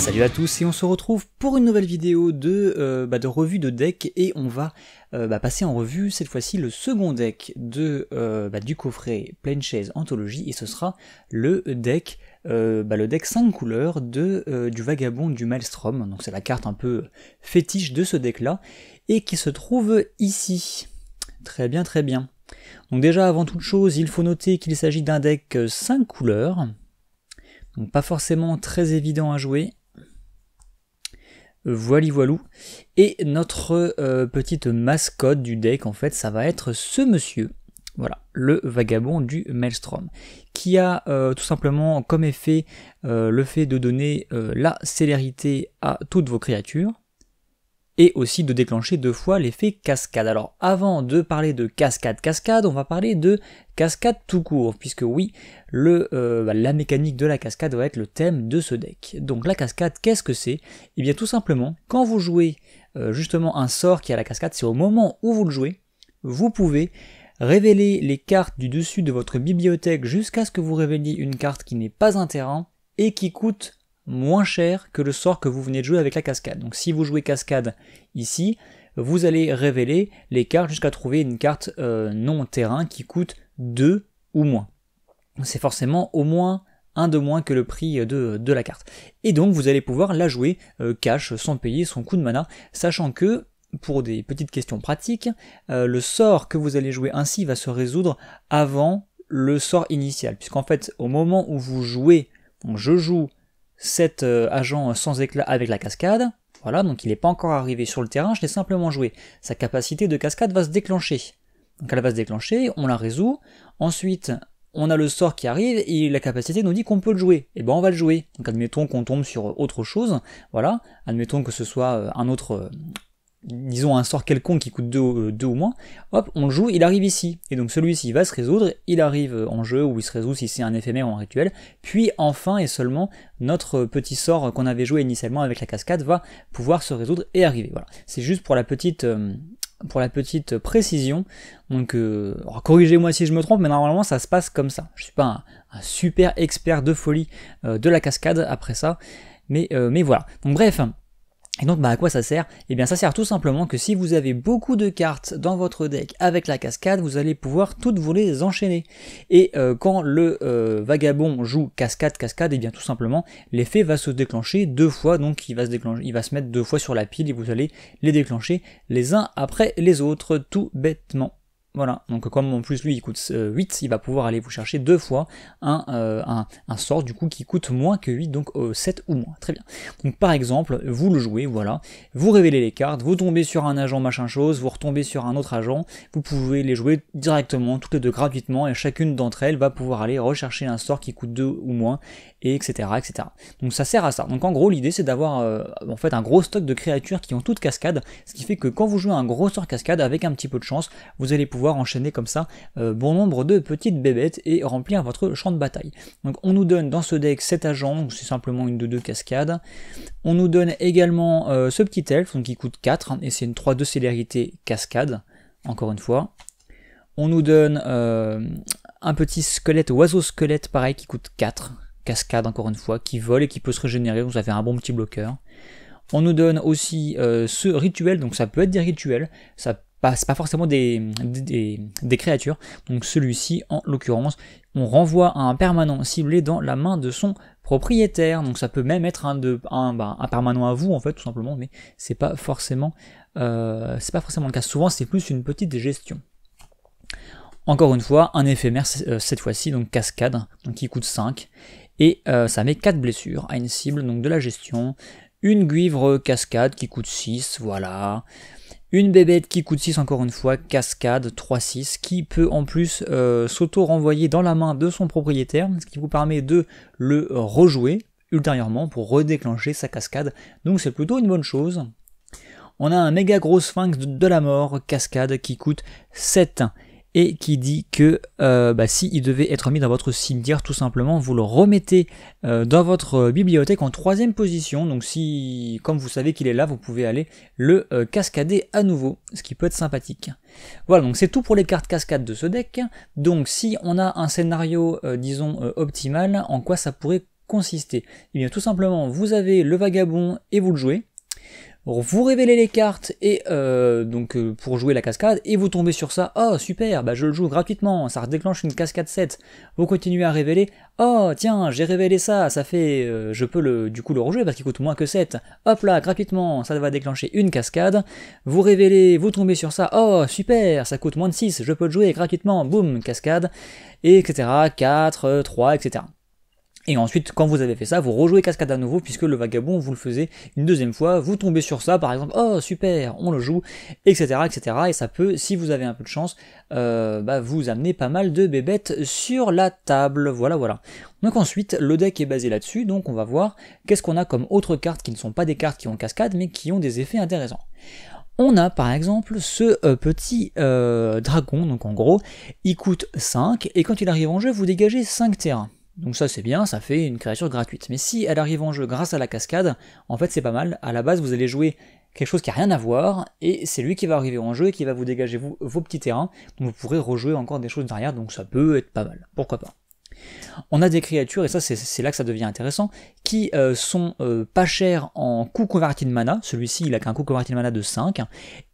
Salut à tous et on se retrouve pour une nouvelle vidéo de revue de deck et on va passer en revue cette fois-ci le second deck du coffret Planechase Anthology et ce sera le deck 5 couleurs du Vagabond du Maelstrom. Donc c'est la carte un peu fétiche de ce deck là et qui se trouve ici. Très bien, très bien. Donc déjà avant toute chose il faut noter qu'il s'agit d'un deck 5 couleurs. Donc pas forcément très évident à jouer. Voili voilou. Et notre petite mascotte du deck, en fait, ça va être ce monsieur. Voilà, le Vagabond du Maelstrom. Qui a tout simplement comme effet le fait de donner la célérité à toutes vos créatures. Et aussi de déclencher 2 fois l'effet cascade. Alors avant de parler de cascade, on va parler de cascade tout court, puisque oui, la mécanique de la cascade va être le thème de ce deck. Donc la cascade, qu'est-ce que c'est? Eh bien tout simplement, quand vous jouez justement un sort qui a la cascade, c'est au moment où vous le jouez, vous pouvez révéler les cartes du dessus de votre bibliothèque jusqu'à ce que vous révéliez une carte qui n'est pas un terrain et qui coûte moins cher que le sort que vous venez de jouer avec la cascade. Donc si vous jouez cascade ici, vous allez révéler les cartes jusqu'à trouver une carte non terrain qui coûte 2 ou moins. C'est forcément au moins 1 de moins que le prix de la carte. Et donc vous allez pouvoir la jouer cash sans payer son coût de mana, sachant que pour des petites questions pratiques, le sort que vous allez jouer ainsi va se résoudre avant le sort initial. Puisqu'en fait au moment où vous jouez, donc je joue cet agent sans éclat avec la cascade, voilà, donc il n'est pas encore arrivé sur le terrain, je l'ai simplement joué. Sa capacité de cascade va se déclencher. Donc elle va se déclencher, on la résout, ensuite on a le sort qui arrive et la capacité nous dit qu'on peut le jouer. Et ben on va le jouer. Donc admettons qu'on tombe sur autre chose, voilà, admettons que ce soit un autre... disons un sort quelconque qui coûte 2 ou moins, hop, on le joue, il arrive ici, et donc celui-ci va se résoudre, il arrive en jeu, ou il se résout si c'est un éphémère ou un rituel, puis enfin et seulement, notre petit sort qu'on avait joué initialement avec la cascade va pouvoir se résoudre et arriver, voilà. C'est juste pour la petite précision, donc corrigez-moi si je me trompe, mais normalement ça se passe comme ça. Je suis pas un super expert de folie de la cascade après ça, mais voilà. Donc bref... Et donc à quoi ça sert? Eh bien ça sert tout simplement que si vous avez beaucoup de cartes dans votre deck avec la cascade, vous allez pouvoir toutes vous les enchaîner. Et quand le vagabond joue cascade, eh bien tout simplement l'effet va se déclencher 2 fois, donc il va se mettre 2 fois sur la pile et vous allez les déclencher les uns après les autres, tout bêtement. Voilà, donc comme en plus lui il coûte 8, il va pouvoir aller vous chercher 2 fois un sort du coup qui coûte moins que 8, donc 7 ou moins, très bien. Donc par exemple, vous le jouez, voilà, vous révélez les cartes, vous tombez sur un agent machin chose, vous retombez sur un autre agent, vous pouvez les jouer directement, toutes les deux gratuitement, et chacune d'entre elles va pouvoir aller rechercher un sort qui coûte 2 ou moins, et etc. Donc ça sert à ça. Donc en gros l'idée c'est d'avoir en fait un gros stock de créatures qui ont toutes cascade, ce qui fait que quand vous jouez un gros sort cascade, avec un petit peu de chance, vous allez pouvoir enchaîner comme ça bon nombre de petites bébêtes et remplir votre champ de bataille. Donc on nous donne dans ce deck 7 agents, c'est simplement une de 2 cascades. On nous donne également ce petit elfe donc qui coûte 4 et c'est une 3-2 célérité cascade, encore une fois. On nous donne un petit squelette, oiseau squelette pareil qui coûte 4, cascade encore une fois, qui vole et qui peut se régénérer, donc ça fait un bon petit bloqueur. On nous donne aussi ce rituel, donc ça peut être des rituels, c'est pas forcément des créatures, donc celui-ci en l'occurrence, on renvoie un permanent ciblé dans la main de son propriétaire, donc ça peut même être un permanent à vous en fait tout simplement, mais c'est pas forcément le cas, souvent c'est plus une petite gestion. Encore une fois, un éphémère cette fois-ci, donc cascade, donc qui coûte 5, et ça met 4 blessures à une cible, donc de la gestion, une guivre cascade qui coûte 6, voilà. Une bébête qui coûte 6 encore une fois, cascade 3-6, qui peut en plus s'auto-renvoyer dans la main de son propriétaire, ce qui vous permet de le rejouer ultérieurement pour redéclencher sa cascade, donc c'est plutôt une bonne chose. On a un méga gros sphinx de la mort, cascade, qui coûte 7, et qui dit que si il devait être mis dans votre cimetière, tout simplement, vous le remettez dans votre bibliothèque en 3ème position, donc si, comme vous savez qu'il est là, vous pouvez aller le cascader à nouveau, ce qui peut être sympathique. Voilà, donc c'est tout pour les cartes cascades de ce deck. Donc si on a un scénario, disons, optimal, en quoi ça pourrait consister? Eh bien tout simplement, vous avez le vagabond et vous le jouez. Vous révélez les cartes et pour jouer la cascade et vous tombez sur ça. Oh super, bah je le joue gratuitement, ça déclenche une cascade 7. Vous continuez à révéler. Oh tiens, j'ai révélé ça, ça fait je peux du coup le rejouer parce qu'il coûte moins que 7. Hop là, gratuitement, ça va déclencher une cascade. Vous révélez, vous tombez sur ça. Oh super, ça coûte moins de 6, je peux le jouer gratuitement. Boum, cascade, et etc. 4, 3, etc. Et ensuite, quand vous avez fait ça, vous rejouez cascade à nouveau, puisque le vagabond, vous le faisiez une deuxième fois, vous tombez sur ça, par exemple, oh super, on le joue, etc., etc., et ça peut, si vous avez un peu de chance, vous amener pas mal de bébêtes sur la table, voilà. Donc ensuite, le deck est basé là-dessus, donc on va voir qu'est-ce qu'on a comme autres cartes qui ne sont pas des cartes qui ont cascade, mais qui ont des effets intéressants. On a par exemple ce petit dragon, donc en gros, il coûte 5, et quand il arrive en jeu, vous dégagez 5 terrains. Donc ça c'est bien, ça fait une créature gratuite. Mais si elle arrive en jeu grâce à la cascade, en fait c'est pas mal. À la base vous allez jouer quelque chose qui n'a rien à voir, et c'est lui qui va arriver en jeu et qui va vous dégager vos petits terrains. Donc vous pourrez rejouer encore des choses derrière, donc ça peut être pas mal, pourquoi pas. On a des créatures, et ça c'est là que ça devient intéressant, qui sont pas chères en coût converti de mana. Celui-ci il a qu'un coût converti de mana de 5,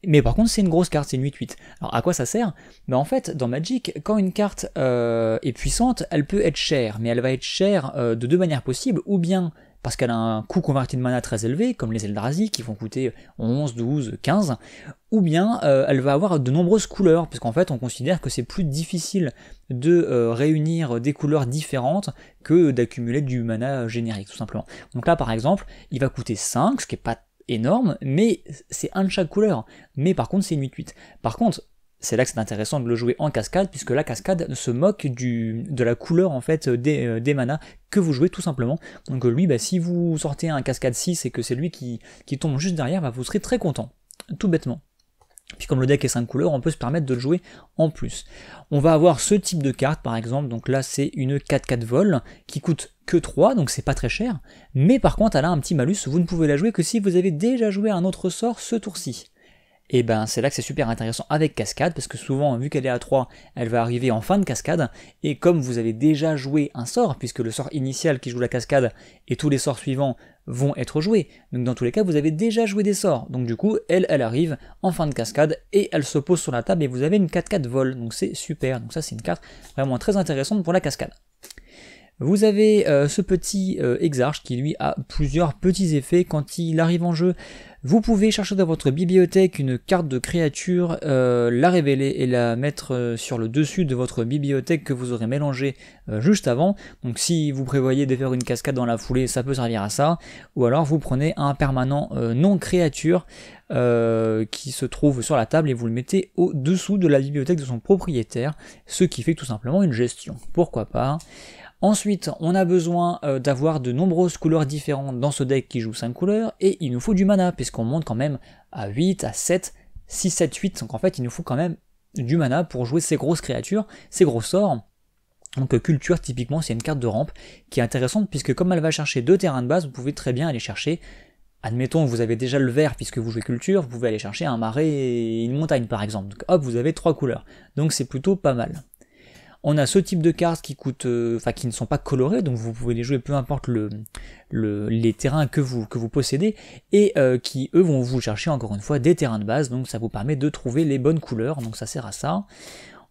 mais par contre c'est une grosse carte, c'est une 8-8. Alors à quoi ça sert? En fait dans Magic, quand une carte est puissante, elle peut être chère, mais elle va être chère de deux manières possibles, ou bien parce qu'elle a un coût converti de mana très élevé, comme les Eldrazi, qui vont coûter 11, 12, 15, ou bien elle va avoir de nombreuses couleurs, puisqu'en fait on considère que c'est plus difficile de réunir des couleurs différentes que d'accumuler du mana générique, tout simplement. Donc là par exemple, il va coûter 5, ce qui est pas énorme, mais c'est un de chaque couleur. Mais par contre c'est une 8-8. Par contre, c'est là que c'est intéressant de le jouer en cascade, puisque la cascade se moque de la couleur en fait des manas que vous jouez tout simplement. Donc lui, si vous sortez un cascade 6 et que c'est lui qui tombe juste derrière, vous serez très content, tout bêtement. Puis comme le deck est 5 couleurs, on peut se permettre de le jouer en plus. On va avoir ce type de carte par exemple, donc là c'est une 4-4 vol qui coûte que 3, donc c'est pas très cher, mais par contre elle a un petit malus, vous ne pouvez la jouer que si vous avez déjà joué un autre sort ce tour-ci. Et c'est là que c'est super intéressant avec cascade, parce que souvent, vu qu'elle est à 3, elle va arriver en fin de cascade, et comme vous avez déjà joué un sort, puisque le sort initial qui joue la cascade et tous les sorts suivants vont être joués, donc dans tous les cas, vous avez déjà joué des sorts, donc du coup, elle arrive en fin de cascade, et elle se pose sur la table, et vous avez une 4-4 vol, donc c'est super, donc ça c'est une carte vraiment très intéressante pour la cascade. Vous avez ce petit Exarche qui lui a plusieurs petits effets quand il arrive en jeu. Vous pouvez chercher dans votre bibliothèque une carte de créature, la révéler et la mettre sur le dessus de votre bibliothèque que vous aurez mélangé juste avant. Donc si vous prévoyez de faire une cascade dans la foulée, ça peut servir à ça. Ou alors vous prenez un permanent non créature qui se trouve sur la table et vous le mettez au-dessous de la bibliothèque de son propriétaire, ce qui fait tout simplement une gestion. Pourquoi pas? Ensuite, on a besoin d'avoir de nombreuses couleurs différentes dans ce deck qui joue 5 couleurs, et il nous faut du mana, puisqu'on monte quand même à 8, à 7, 6, 7, 8, donc en fait il nous faut quand même du mana pour jouer ces grosses créatures, ces gros sorts. Donc culture, typiquement, c'est une carte de rampe qui est intéressante, puisque comme elle va chercher 2 terrains de base, vous pouvez très bien aller chercher, admettons que vous avez déjà le vert puisque vous jouez culture, vous pouvez aller chercher un marais et une montagne par exemple, donc hop, vous avez 3 couleurs, donc c'est plutôt pas mal. On a ce type de cartes qui coûtent, qui ne sont pas colorées, donc vous pouvez les jouer peu importe les terrains que vous possédez, et qui eux vont vous chercher encore une fois des terrains de base, donc ça vous permet de trouver les bonnes couleurs, donc ça sert à ça.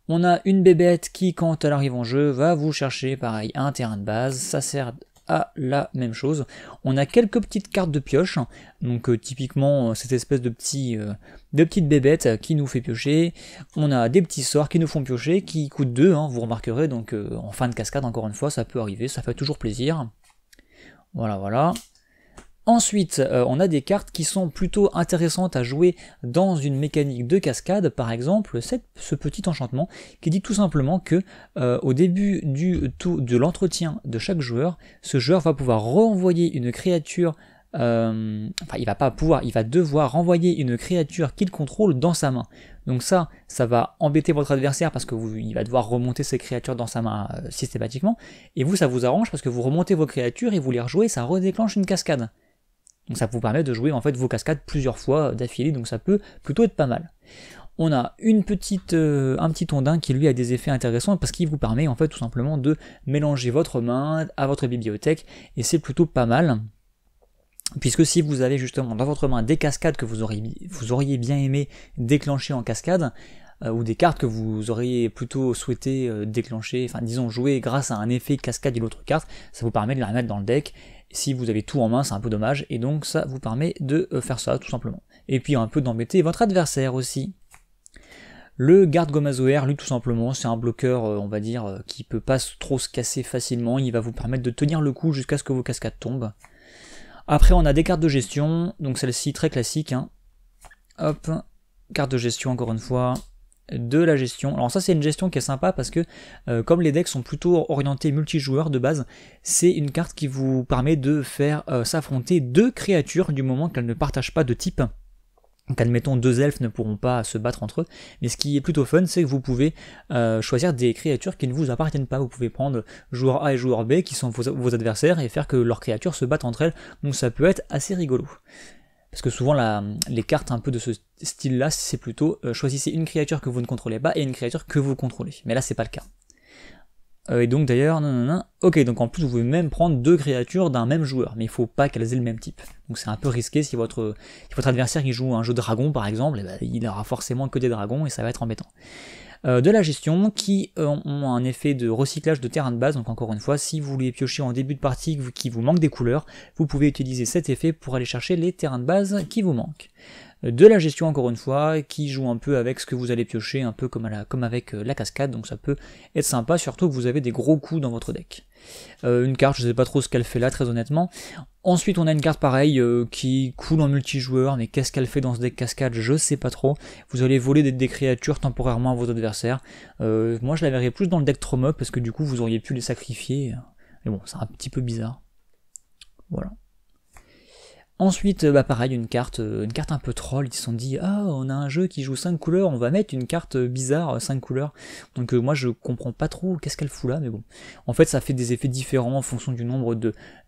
On a une bébête qui, quand elle arrive en jeu, va vous chercher pareil un terrain de base, ça sert à la même chose. On a quelques petites cartes de pioche, donc typiquement cette espèce de petite bébête qui nous fait piocher. On a des petits sorts qui nous font piocher, qui coûtent 2, vous remarquerez, donc en fin de cascade encore une fois, ça peut arriver, ça fait toujours plaisir. Voilà. Ensuite, on a des cartes qui sont plutôt intéressantes à jouer dans une mécanique de cascade, par exemple ce petit enchantement qui dit tout simplement que au début de l'entretien de chaque joueur, ce joueur va pouvoir renvoyer une créature, il va devoir renvoyer une créature qu'il contrôle dans sa main. Donc ça va embêter votre adversaire parce que il va devoir remonter ses créatures dans sa main systématiquement, et vous ça vous arrange parce que vous remontez vos créatures et vous les rejouez, ça redéclenche une cascade. Donc ça vous permet de jouer en fait vos cascades plusieurs fois d'affilée, donc ça peut plutôt être pas mal. On a un petit ondin qui lui a des effets intéressants parce qu'il vous permet en fait tout simplement de mélanger votre main à votre bibliothèque, et c'est plutôt pas mal. Puisque si vous avez justement dans votre main des cascades que vous auriez bien aimé déclencher en cascade, ou des cartes que vous auriez plutôt souhaité déclencher, enfin disons jouer grâce à un effet cascade d'une autre carte, ça vous permet de la remettre dans le deck. Si vous avez tout en main, c'est un peu dommage, et donc ça vous permet de faire ça tout simplement. Et puis un peu d'embêter votre adversaire aussi. Le garde Gomazoer, lui tout simplement, c'est un bloqueur, on va dire, qui peut pas trop se casser facilement, il va vous permettre de tenir le coup jusqu'à ce que vos cascades tombent. Après on a des cartes de gestion, donc celle-ci très classique, hein. Hop, carte de gestion encore une fois, de la gestion. Alors ça c'est une gestion qui est sympa parce que comme les decks sont plutôt orientés multijoueurs de base, c'est une carte qui vous permet de faire s'affronter deux créatures du moment qu'elles ne partagent pas de type. Donc admettons 2 elfes ne pourront pas se battre entre eux, mais ce qui est plutôt fun c'est que vous pouvez choisir des créatures qui ne vous appartiennent pas. Vous pouvez prendre joueur A et joueur B qui sont vos adversaires et faire que leurs créatures se battent entre elles, donc ça peut être assez rigolo. Parce que souvent les cartes un peu de ce style là c'est plutôt choisissez une créature que vous ne contrôlez pas et une créature que vous contrôlez, mais là c'est pas le cas. Et donc d'ailleurs, ok, donc en plus vous pouvez même prendre deux créatures d'un même joueur, mais il faut pas qu'elles aient le même type. Donc c'est un peu risqué si votre adversaire qui joue un jeu dragon par exemple, il aura forcément que des dragons et ça va être embêtant. De la gestion qui ont un effet de recyclage de terrain de base, donc encore une fois, si vous voulez piocher en début de partie qui vous manque des couleurs, vous pouvez utiliser cet effet pour aller chercher les terrains de base qui vous manquent. De la gestion encore une fois, qui joue un peu avec ce que vous allez piocher, un peu comme avec la cascade, donc ça peut être sympa, surtout que vous avez des gros coups dans votre deck. Une carte, je sais pas trop ce qu'elle fait là, très honnêtement. Ensuite on a une carte pareille qui coule en multijoueur, mais qu'est-ce qu'elle fait dans ce deck cascade, je sais pas trop. Vous allez voler des créatures temporairement à vos adversaires. Moi je la verrais plus dans le deck Tromok, parce que du coup vous auriez pu les sacrifier. Mais bon, c'est un petit peu bizarre. Voilà. Ensuite, pareil, une carte un peu troll, ils se sont dit, ah, on a un jeu qui joue 5 couleurs, on va mettre une carte bizarre, 5 couleurs. Donc moi je comprends pas trop qu'est-ce qu'elle fout là, mais bon. En fait ça fait des effets différents en fonction du nombre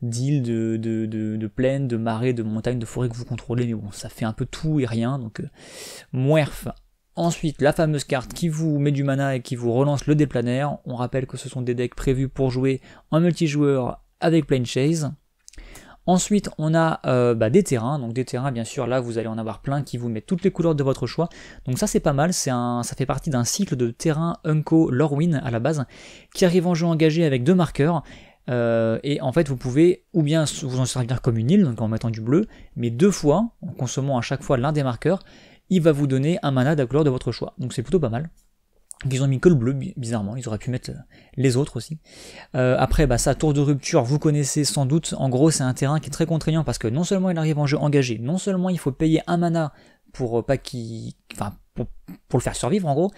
d'îles, de plaines, de marais, de montagnes, de forêts que vous contrôlez, mais bon, ça fait un peu tout et rien, donc mouerf. Ensuite, la fameuse carte qui vous met du mana et qui vous relance le déplanaire. On rappelle que ce sont des decks prévus pour jouer en multijoueur avec Planechase. Ensuite, on a des terrains, donc des terrains bien sûr, là vous allez en avoir plein qui vous mettent toutes les couleurs de votre choix, donc ça c'est pas mal, ça fait partie d'un cycle de terrain Unco Lorwyn à la base, qui arrive en jeu engagé avec 2 marqueurs, et en fait vous pouvez ou bien vous en servir comme une île, donc en mettant du bleu, mais 2 fois, en consommant à chaque fois l'un des marqueurs, il va vous donner un mana de la couleur de votre choix, donc c'est plutôt pas mal. Ils ont mis que le bleu, bizarrement, ils auraient pu mettre les autres aussi. Après, ça, tour de rupture, vous connaissez sans doute, en gros c'est un terrain qui est très contraignant parce que non seulement il arrive en jeu engagé, non seulement il faut payer un mana pour pas pour le faire survivre en gros,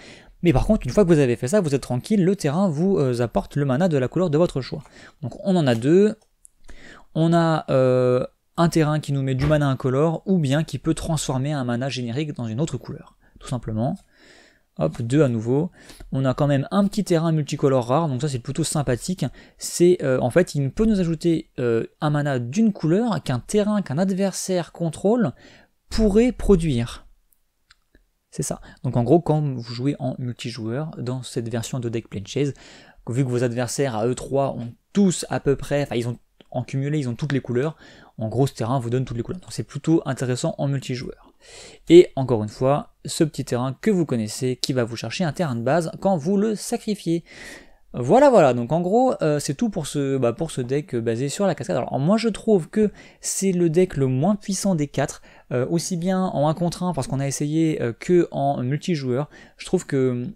mais par contre une fois que vous avez fait ça, vous êtes tranquille, le terrain vous apporte le mana de la couleur de votre choix. Donc on en a 2, on a un terrain qui nous met du mana incolore, ou bien qui peut transformer un mana générique dans une autre couleur, tout simplement. Hop, 2 à nouveau. On a quand même un petit terrain multicolore rare, donc ça c'est plutôt sympathique. C'est en fait, il peut nous ajouter un mana d'une couleur qu'un terrain qu'un adversaire contrôle pourrait produire. C'est ça. Donc en gros, quand vous jouez en multijoueur, dans cette version de deck Planechase, vu que vos adversaires à E3 ont tous à peu près, enfin ils ont en cumulé, ils ont toutes les couleurs, en gros ce terrain vous donne toutes les couleurs. Donc c'est plutôt intéressant en multijoueur. Et encore une fois, ce petit terrain que vous connaissez, qui va vous chercher un terrain de base quand vous le sacrifiez. Voilà, donc en gros, c'est tout pour ce deck basé sur la cascade. Alors moi je trouve que c'est le deck le moins puissant des 4, aussi bien en 1 contre 1, parce qu'on a essayé, que en multijoueur. Je trouve que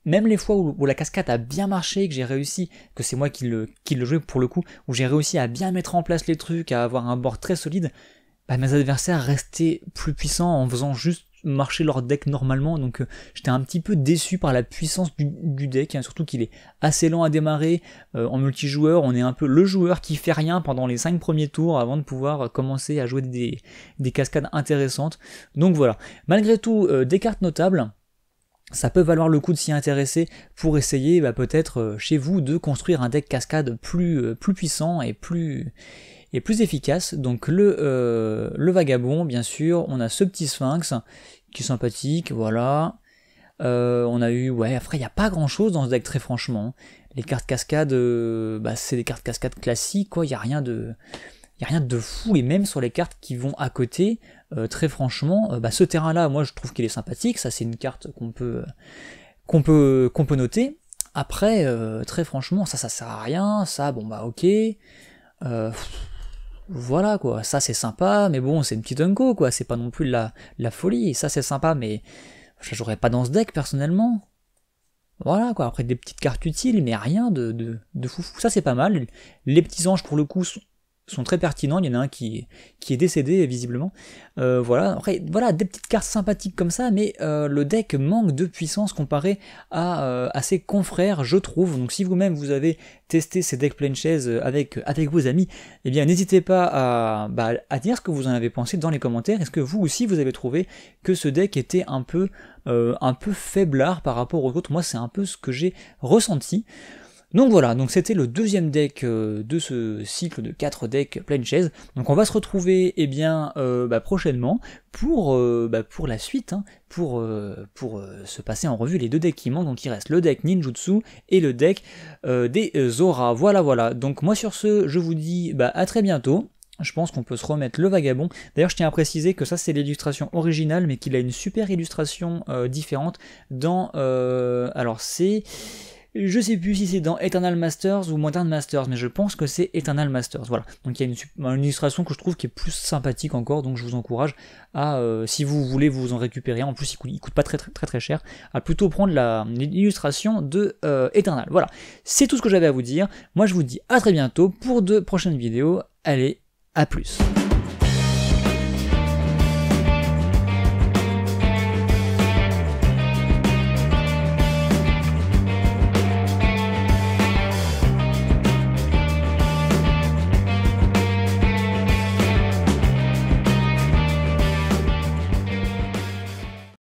même les fois où la cascade a bien marché, que j'ai réussi, que c'est moi qui le jouais pour le coup, où j'ai réussi à bien mettre en place les trucs, à avoir un board très solide, mes adversaires restaient plus puissants en faisant juste marcher leur deck normalement, donc j'étais un petit peu déçu par la puissance du deck, hein, surtout qu'il est assez lent à démarrer. En multijoueur, on est un peu le joueur qui fait rien pendant les 5 premiers tours avant de pouvoir commencer à jouer des cascades intéressantes. Donc voilà, malgré tout, des cartes notables. Ça peut valoir le coup de s'y intéresser pour essayer peut-être chez vous de construire un deck cascade plus puissant et plus efficace. Donc le vagabond, bien sûr, on a ce petit sphinx qui est sympathique, voilà. On a eu, ouais, après il n'y a pas grand chose dans ce deck très franchement. Les cartes cascades, bah, c'est des cartes cascades classiques, quoi, il n'y a rien de fou, et même sur les cartes qui vont à côté, très franchement, bah, ce terrain-là, moi je trouve qu'il est sympathique, ça c'est une carte qu'on peut noter. Après, très franchement, ça sert à rien, ça, bon bah ok, voilà quoi, ça c'est sympa, mais bon, c'est une petite unco quoi, c'est pas non plus la folie, ça c'est sympa, mais je jouerais pas dans ce deck personnellement. Voilà quoi, après des petites cartes utiles, mais rien de foufou, ça c'est pas mal. Les petits anges pour le coup sont très pertinents, il y en a un qui est décédé visiblement. Voilà, après, voilà, des petites cartes sympathiques comme ça, mais le deck manque de puissance comparé à ses confrères, je trouve. Donc si vous-même vous avez testé ces decks plein chaise avec vos amis, eh bien n'hésitez pas à dire ce que vous en avez pensé dans les commentaires. Est-ce que vous aussi vous avez trouvé que ce deck était un peu faiblard par rapport aux autres? Moi c'est un peu ce que j'ai ressenti. Donc voilà, donc c'était le deuxième deck de ce cycle de 4 decks pleine chaise. Donc on va se retrouver prochainement pour la suite, hein, pour se passer en revue les deux decks qui manquent. Donc il reste le deck Ninjutsu et le deck des Zora. Voilà. Donc moi sur ce, je vous dis à très bientôt. Je pense qu'on peut se remettre le vagabond. D'ailleurs, je tiens à préciser que ça, c'est l'illustration originale, mais qu'il a une super illustration différente dans... alors c'est... Je sais plus si c'est dans Eternal Masters ou Modern Masters, mais je pense que c'est Eternal Masters, voilà. Donc il y a une illustration que je trouve qui est plus sympathique encore, donc je vous encourage à, si vous voulez vous en récupérer, en plus il coûte pas très cher, à plutôt prendre l'illustration de Eternal. Voilà, c'est tout ce que j'avais à vous dire. Moi je vous dis à très bientôt pour de prochaines vidéos. Allez, à plus.